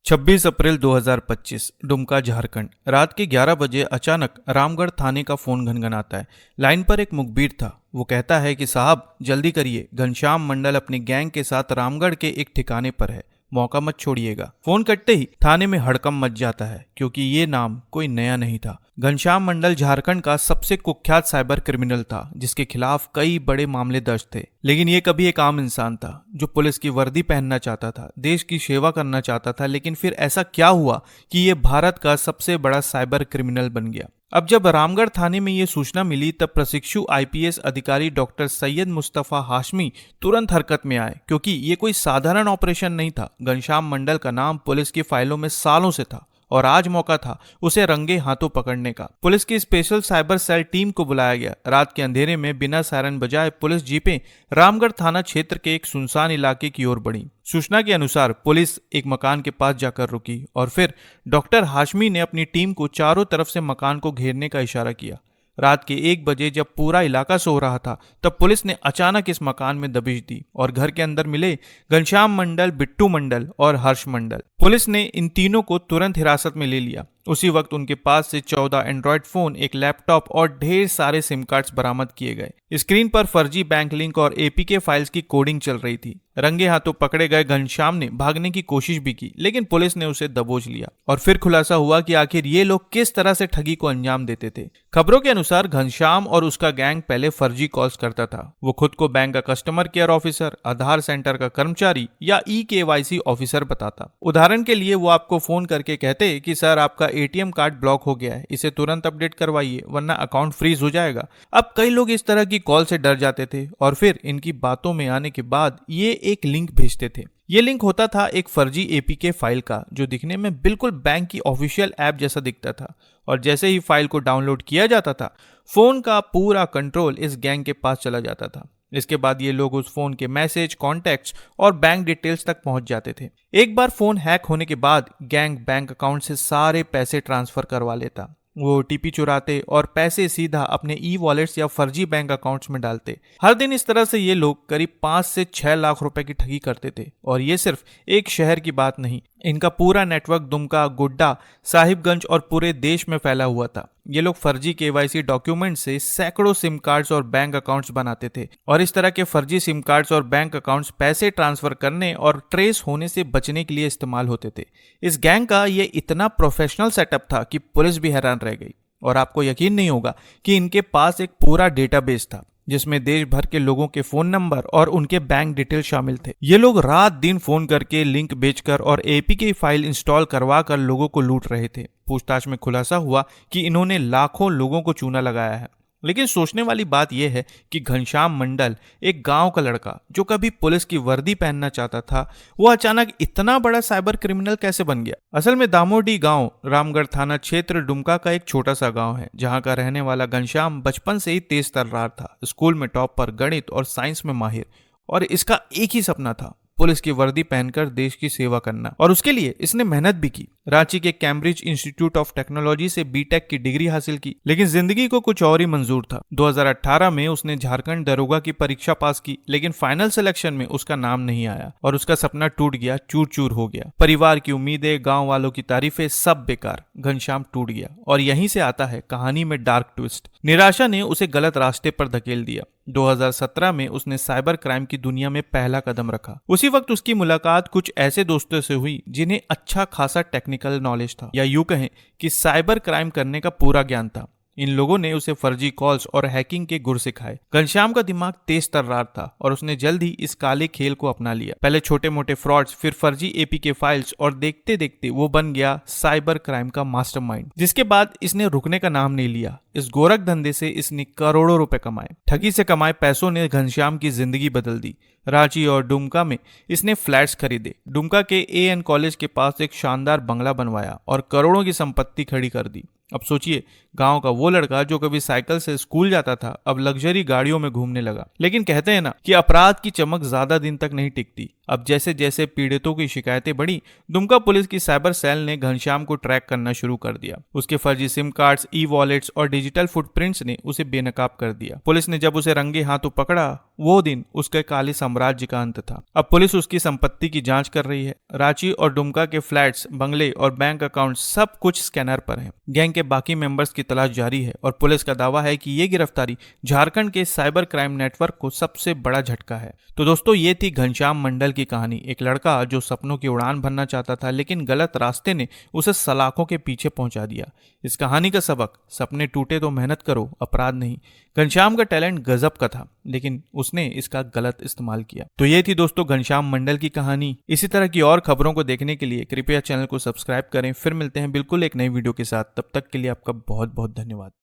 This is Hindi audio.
26 अप्रैल 2025 दुमका झारखंड। रात के 11 बजे अचानक रामगढ़ थाने का फोन घनघनाता है। लाइन पर एक मुखबिर था। वो कहता है कि साहब जल्दी करिए, घनश्याम मंडल अपने गैंग के साथ रामगढ़ के एक ठिकाने पर है, मौका मत छोड़िएगा। फोन कटते ही थाने में हड़कंप मच जाता है, क्योंकि ये नाम कोई नया नहीं था। घनश्याम मंडल झारखंड का सबसे कुख्यात साइबर क्रिमिनल था, जिसके खिलाफ कई बड़े मामले दर्ज थे। लेकिन ये कभी एक आम इंसान था जो पुलिस की वर्दी पहनना चाहता था, देश की सेवा करना चाहता था। लेकिन फिर ऐसा क्या हुआ कि ये भारत का सबसे बड़ा साइबर क्रिमिनल बन गया? अब जब रामगढ़ थाने में ये सूचना मिली, तब प्रशिक्षु आईपीएस अधिकारी डॉक्टर सैयद मुस्तफा हाशमी तुरंत हरकत में आए, क्योंकि ये कोई साधारण ऑपरेशन नहीं था। घनश्याम मंडल का नाम पुलिस की फाइलों में सालों से था और आज मौका था उसे रंगे हाथों पकड़ने का। पुलिस की स्पेशल साइबर सेल टीम को बुलाया गया। रात के अंधेरे में बिना सायरन बजाए पुलिस जीपें रामगढ़ थाना क्षेत्र के एक सुनसान इलाके की ओर बढ़ी। सूचना के अनुसार पुलिस एक मकान के पास जाकर रुकी और फिर डॉक्टर हाशमी ने अपनी टीम को चारों तरफ से मकान को घेरने का इशारा किया। रात के 1 बजे जब पूरा इलाका सो रहा था, तब पुलिस ने अचानक इस मकान में दबिश दी और घर के अंदर मिले घनश्याम मंडल, बिट्टू मंडल और हर्ष मंडल। पुलिस ने इन तीनों को तुरंत हिरासत में ले लिया। उसी वक्त उनके पास से 14 एंड्रॉयड फोन, एक लैपटॉप और ढेर सारे सिम कार्ड्स बरामद किए गए। स्क्रीन पर फर्जी बैंक लिंक और एपीके फाइल्स की कोडिंग चल रही थी। रंगे हाथों पकड़े गए घनश्याम ने भागने की कोशिश भी की, लेकिन पुलिस ने उसे दबोच लिया। और फिर खुलासा हुआ कि आखिर ये लोग किस तरह से ठगी को अंजाम देते थे। खबरों के अनुसार घनश्याम और उसका गैंग पहले फर्जी कॉल्स करता था। वो खुद को बैंक का कस्टमर केयर ऑफिसर, आधार सेंटर का कर्मचारी या ई-केवाईसी ऑफिसर बताता। उदाहरण के लिए वो आपको फोन करके कहते कि सर आपका एटीएम कार्ड ब्लॉक हो गया है, इसे तुरंत अपडेट करवाइए वरना अकाउंट फ्रीज हो जाएगा। अब कई लोग इस तरह की कॉल से डर जाते थे और फिर इनकी बातों में आने के बाद ये एक लिंक भेजते थे। ये लिंक होता था एक फर्जी एपीके फाइल का, जो दिखने में बिल्कुल बैंक की ऑफिशियल ऐप जैसा दिखता था। और जैसे ही फाइल को डाउनलोड किया जाता था, फोन का पूरा कंट्रोल इस गैंग के पास चला जाता था। इसके बाद ये लोग उस फोन के मैसेज, कॉन्टैक्ट्स और बैंक डिटेल्स तक पहुंच जाते थे। एक बार फोन हैक होने के बाद गैंग बैंक अकाउंट से सारे पैसे ट्रांसफर करवा लेता। वो ओटीपी चुराते और पैसे सीधा अपने ई वॉलेट्स या फर्जी बैंक अकाउंट्स में डालते। हर दिन इस तरह से ये लोग करीब 5 से 6 लाख रुपए की ठगी करते थे। और ये सिर्फ एक शहर की बात नहीं, इनका पूरा नेटवर्क दुमका, गोड्डा, साहिबगंज और पूरे देश में फैला हुआ था। ये लोग फर्जी केवाईसी डॉक्यूमेंट से सैकड़ों सिम कार्ड्स और बैंक अकाउंट्स बनाते थे और इस तरह के फर्जी सिम कार्ड्स और बैंक अकाउंट्स पैसे ट्रांसफर करने और ट्रेस होने से बचने के लिए इस्तेमाल होते थे। इस गैंग का ये इतना प्रोफेशनल सेटअप था कि पुलिस भी हैरान रह गई। और आपको यकीन नहीं होगा कि इनके पास एक पूरा डेटाबेस था, जिसमें देश भर के लोगों के फोन नंबर और उनके बैंक डिटेल शामिल थे। ये लोग रात दिन फोन करके, लिंक बेचकर और एपीके फाइल इंस्टॉल करवा कर लोगों को लूट रहे थे। पूछताछ में खुलासा हुआ कि इन्होंने लाखों लोगों को चूना लगाया है। लेकिन सोचने वाली बात यह है कि घनश्याम मंडल, एक गांव का लड़का जो कभी पुलिस की वर्दी पहनना चाहता था, वो अचानक इतना बड़ा साइबर क्रिमिनल कैसे बन गया? असल में दामोडी गांव रामगढ़ थाना क्षेत्र दुमका का एक छोटा सा गांव है, जहां का रहने वाला घनश्याम बचपन से ही तेज तर्रार था। स्कूल में टॉपर, गणित और साइंस में माहिर, और इसका एक ही सपना था, पुलिस की वर्दी पहनकर देश की सेवा करना। और उसके लिए इसने मेहनत भी की। रांची के कैम्ब्रिज इंस्टीट्यूट ऑफ टेक्नोलॉजी से बीटेक की डिग्री हासिल की। लेकिन जिंदगी को कुछ और ही मंजूर था। 2018 में उसने झारखंड दरोगा की परीक्षा पास की, लेकिन फाइनल सिलेक्शन में उसका नाम नहीं आया और उसका सपना टूट गया, चूर चूर हो गया। परिवार की उम्मीदें, गांव वालों की तारीफें, सब बेकार। घनश्याम टूट गया। और यहीं से आता है कहानी में डार्क ट्विस्ट। निराशा ने उसे गलत रास्ते पर धकेल दिया। 2017 में उसने साइबर क्राइम की दुनिया में पहला कदम रखा। उसी वक्त उसकी मुलाकात कुछ ऐसे दोस्तों से हुई जिन्हें अच्छा खासा टेक्निकल नॉलेज था, या यूं कहें कि साइबर क्राइम करने का पूरा ज्ञान था। इन लोगों ने उसे फर्जी कॉल्स और हैकिंग के गुर सिखाए। घनश्याम का दिमाग तेज तर्रार था और उसने जल्द ही इस काले खेल को अपना लिया। पहले छोटे मोटे फ्रॉड्स, फिर फर्जी एपीके फाइल्स, और देखते देखते वो बन गया साइबर क्राइम का मास्टरमाइंड। जिसके बाद इसने रुकने का नाम नहीं लिया। इस गोरख धंधे से इसने करोड़ों रुपए कमाए। ठगी से कमाए पैसों ने घनश्याम की जिंदगी बदल दी। रांची और दुमका में इसने फ्लैट्स खरीदे। दुमका के एएन कॉलेज के पास एक शानदार बंगला बनवाया और करोड़ों की संपत्ति खड़ी कर दी। अब सोचिए, गांव का वो लड़का जो कभी साइकिल से स्कूल जाता था अब लग्जरी गाड़ियों में घूमने लगा। लेकिन कहते हैं ना कि अपराध की चमक ज्यादा दिन तक नहीं टिकती। अब जैसे जैसे पीड़ितों की शिकायतें बढ़ी, दुमका पुलिस की साइबर सेल ने घनश्याम को ट्रैक करना शुरू कर दिया। उसके फर्जी सिम कार्ड्स, ई वॉलेट्स और डिजिटल फुटप्रिंट्स ने उसे बेनकाब कर दिया। पुलिस ने जब उसे रंगे हाथों पकड़ा, वो दिन उसके काले साम्राज्य का अंत था। अब पुलिस उसकी संपत्ति की जांच कर रही है। रांची और दुमका के फ्लैट्स, बंगले और बैंक अकाउंट सब कुछ स्कैनर पर है। गैंग के बाकी मेंबर्स की तलाश जारी है और पुलिस का दावा है कि ये गिरफ्तारी झारखंड के साइबर क्राइम नेटवर्क को सबसे बड़ा झटका है। तो दोस्तों, ये थी घनश्याम मंडल की कहानी। एक लड़का जो सपनों की उड़ान भरना चाहता था, लेकिन गलत रास्ते ने उसे सलाखों के पीछे पहुंचा दिया। इस कहानी का सबक, सपने टूटे तो मेहनत करो, अपराध नहीं। घनश्याम का टैलेंट गजब का था, लेकिन उसने इसका गलत इस्तेमाल किया। तो ये थी दोस्तों घनश्याम मंडल की कहानी। इसी तरह की और खबरों को देखने के लिए कृपया चैनल को सब्सक्राइब करें। फिर मिलते हैं बिल्कुल एक नई वीडियो के साथ। तब तक के लिए आपका बहुत बहुत धन्यवाद।